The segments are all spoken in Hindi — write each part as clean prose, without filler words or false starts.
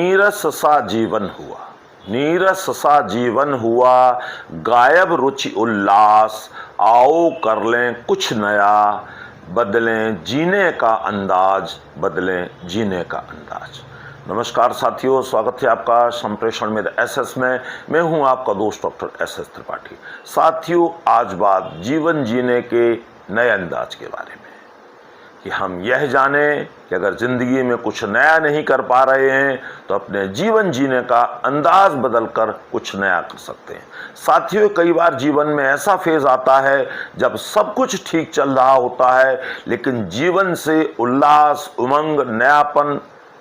नीरस सा जीवन हुआ, नीरस सा जीवन हुआ, गायब रुचि उल्लास, आओ कर लें कुछ नया, बदलें जीने का अंदाज, बदलें जीने का अंदाज। नमस्कार साथियों, स्वागत है आपका संप्रेषण में एसएस में। मैं हूं आपका दोस्त डॉक्टर एसएस त्रिपाठी। साथियों, आज बात जीवन जीने के नए अंदाज के बारे में, कि हम यह जानें कि अगर ज़िंदगी में कुछ नया नहीं कर पा रहे हैं तो अपने जीवन जीने का अंदाज बदलकर कुछ नया कर सकते हैं। साथियों, कई बार जीवन में ऐसा फेज आता है जब सब कुछ ठीक चल रहा होता है, लेकिन जीवन से उल्लास, उमंग, नयापन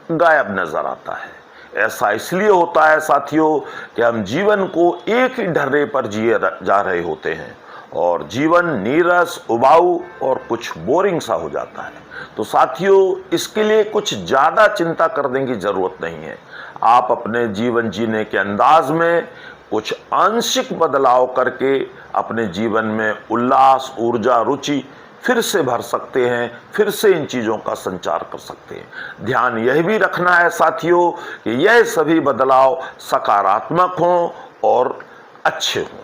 गायब नजर आता है। ऐसा इसलिए होता है साथियों कि हम जीवन को एक ही ढर्रे पर जिए जा रहे होते हैं और जीवन नीरस, उबाऊ और कुछ बोरिंग सा हो जाता है। तो साथियों, इसके लिए कुछ ज़्यादा चिंता करने की ज़रूरत नहीं है। आप अपने जीवन जीने के अंदाज में कुछ आंशिक बदलाव करके अपने जीवन में उल्लास, ऊर्जा, रुचि फिर से भर सकते हैं, फिर से इन चीज़ों का संचार कर सकते हैं। ध्यान यह भी रखना है साथियों कि यह सभी बदलाव सकारात्मक हों और अच्छे हों।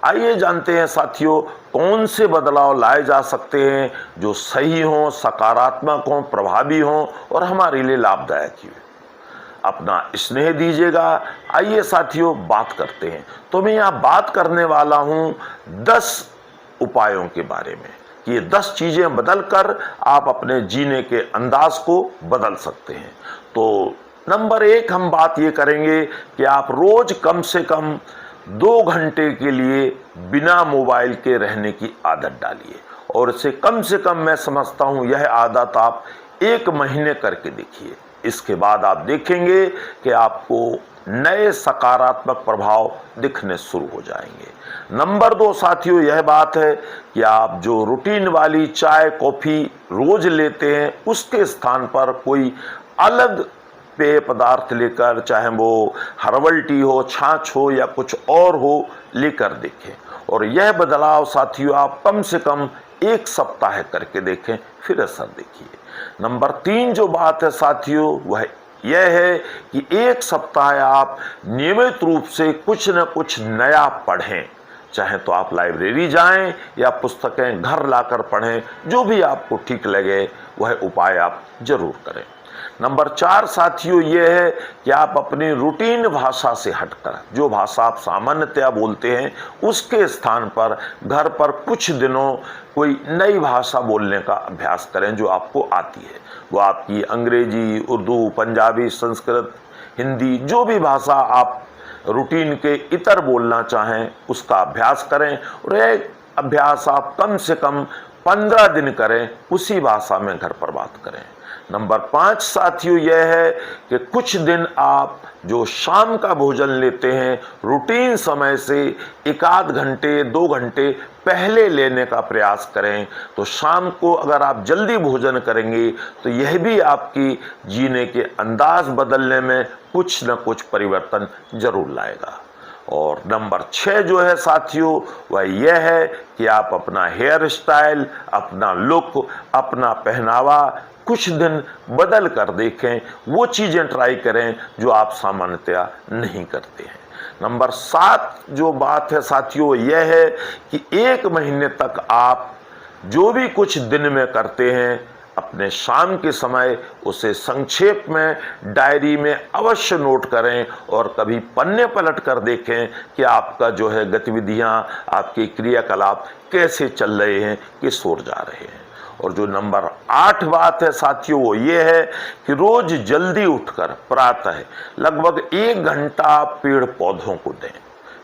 आइए जानते हैं साथियों, कौन से बदलाव लाए जा सकते हैं जो सही हों, सकारात्मक हों, प्रभावी हों और हमारे लिए लाभदायक ही हो। अपना स्नेह दीजिएगा। आइए साथियों, बात करते हैं। तो मैं यहाँ बात करने वाला हूँ 10 उपायों के बारे में कि ये 10 चीज़ें बदलकर आप अपने जीने के अंदाज को बदल सकते हैं। तो नंबर 1 हम बात ये करेंगे कि आप रोज कम से कम 2 घंटे के लिए बिना मोबाइल के रहने की आदत डालिए, और इसे कम से कम मैं समझता हूँ यह आदत आप 1 महीने करके देखिए। इसके बाद आप देखेंगे कि आपको नए सकारात्मक प्रभाव दिखने शुरू हो जाएंगे। नंबर 2 साथियों, यह बात है कि आप जो रूटीन वाली चाय कॉफ़ी रोज लेते हैं उसके स्थान पर कोई अलग पेय पदार्थ लेकर, चाहे वो हर्बल टी हो, छाछ हो या कुछ और हो, लेकर देखें। और यह बदलाव साथियों आप कम से कम 1 सप्ताह करके देखें, फिर असर देखिए। नंबर 3 जो बात है साथियों, वह यह है कि 1 सप्ताह आप नियमित रूप से कुछ न कुछ नया पढ़ें। चाहे तो आप लाइब्रेरी जाएं या पुस्तकें घर लाकर पढ़ें, जो भी आपको ठीक लगे वह उपाय आप जरूर करें। नंबर 4 साथियों ये है कि आप अपनी रूटीन भाषा से हटकर, जो भाषा आप सामान्यतया बोलते हैं, उसके स्थान पर घर पर कुछ दिनों कोई नई भाषा बोलने का अभ्यास करें जो आपको आती है। वो आपकी अंग्रेजी, उर्दू, पंजाबी, संस्कृत, हिंदी, जो भी भाषा आप रूटीन के इतर बोलना चाहें उसका अभ्यास करें, और यह अभ्यास आप कम से कम 15 दिन करें, उसी भाषा में घर पर बात करें। नंबर 5 साथियों यह है कि कुछ दिन आप जो शाम का भोजन लेते हैं, रूटीन समय से 1 घंटे 2 घंटे पहले लेने का प्रयास करें। तो शाम को अगर आप जल्दी भोजन करेंगे तो यह भी आपकी जीने के अंदाज बदलने में कुछ न कुछ परिवर्तन जरूर लाएगा। और नंबर 6 जो है साथियों, वह यह है कि आप अपना हेयर स्टाइल, अपना लुक, अपना पहनावा कुछ दिन बदल कर देखें। वो चीज़ें ट्राई करें जो आप सामान्यतया नहीं करते हैं। नंबर 7 जो बात है साथियों, यह है कि 1 महीने तक आप जो भी कुछ दिन में करते हैं, अपने शाम के समय उसे संक्षेप में डायरी में अवश्य नोट करें और कभी पन्ने पलट कर देखें कि आपका जो है गतिविधियां, आपके क्रियाकलाप कैसे चल रहे हैं, किस ओर जा रहे हैं। और जो नंबर 8 बात है साथियों, वो ये है कि रोज जल्दी उठकर प्रातः लगभग 1 घंटा पेड़ पौधों को दें,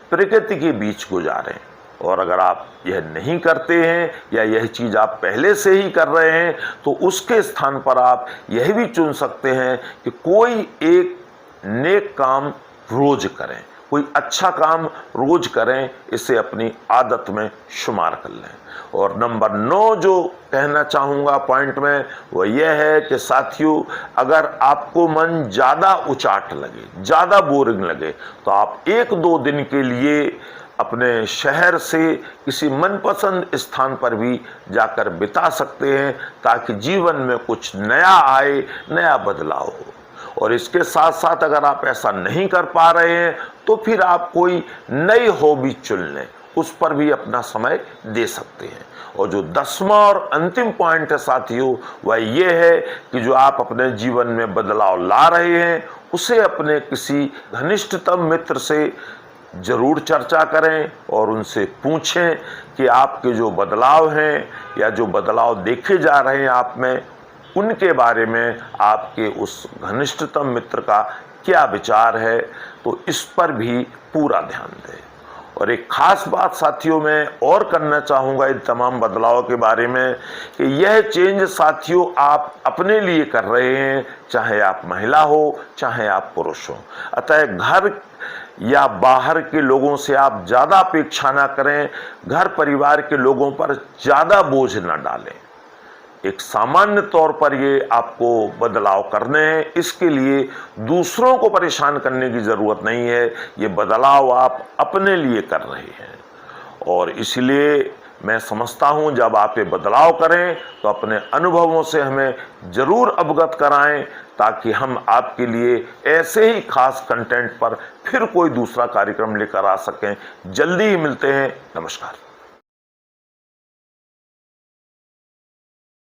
प्रकृति के बीच गुजारें। और अगर आप यह नहीं करते हैं या यह चीज़ आप पहले से ही कर रहे हैं तो उसके स्थान पर आप यह भी चुन सकते हैं कि कोई एक नेक काम रोज करें, कोई अच्छा काम रोज करें, इसे अपनी आदत में शुमार कर लें। और नंबर 9 जो कहना चाहूँगा पॉइंट में, वो यह है कि साथियों अगर आपको मन ज़्यादा उचाट लगे, ज़्यादा बोरिंग लगे, तो आप 1-2 दिन के लिए अपने शहर से किसी मनपसंद स्थान पर भी जाकर बिता सकते हैं, ताकि जीवन में कुछ नया आए, नया बदलाव हो। और इसके साथ साथ अगर आप ऐसा नहीं कर पा रहे हैं तो फिर आप कोई नई हॉबी चुन लें, उस पर भी अपना समय दे सकते हैं। और जो 10वां और अंतिम पॉइंट है साथियों, वह ये है कि जो आप अपने जीवन में बदलाव ला रहे हैं उसे अपने किसी घनिष्ठतम मित्र से जरूर चर्चा करें और उनसे पूछें कि आपके जो बदलाव हैं या जो बदलाव देखे जा रहे हैं आप में, उनके बारे में आपके उस घनिष्ठतम मित्र का क्या विचार है। तो इस पर भी पूरा ध्यान दें। और एक खास बात साथियों मैं और करना चाहूँगा इन तमाम बदलाव के बारे में कि यह चेंज साथियों आप अपने लिए कर रहे हैं, चाहे आप महिला हो चाहे आप पुरुष हो। अतः घर या बाहर के लोगों से आप ज़्यादा अपेक्षा ना करें, घर परिवार के लोगों पर ज़्यादा बोझ न डालें। एक सामान्य तौर पर ये आपको बदलाव करने हैं, इसके लिए दूसरों को परेशान करने की ज़रूरत नहीं है। ये बदलाव आप अपने लिए कर रहे हैं और इसलिए मैं समझता हूँ जब आप ये बदलाव करें तो अपने अनुभवों से हमें ज़रूर अवगत कराएं, ताकि हम आपके लिए ऐसे ही खास कंटेंट पर फिर कोई दूसरा कार्यक्रम लेकर आ सकें। जल्दी ही मिलते हैं। नमस्कार।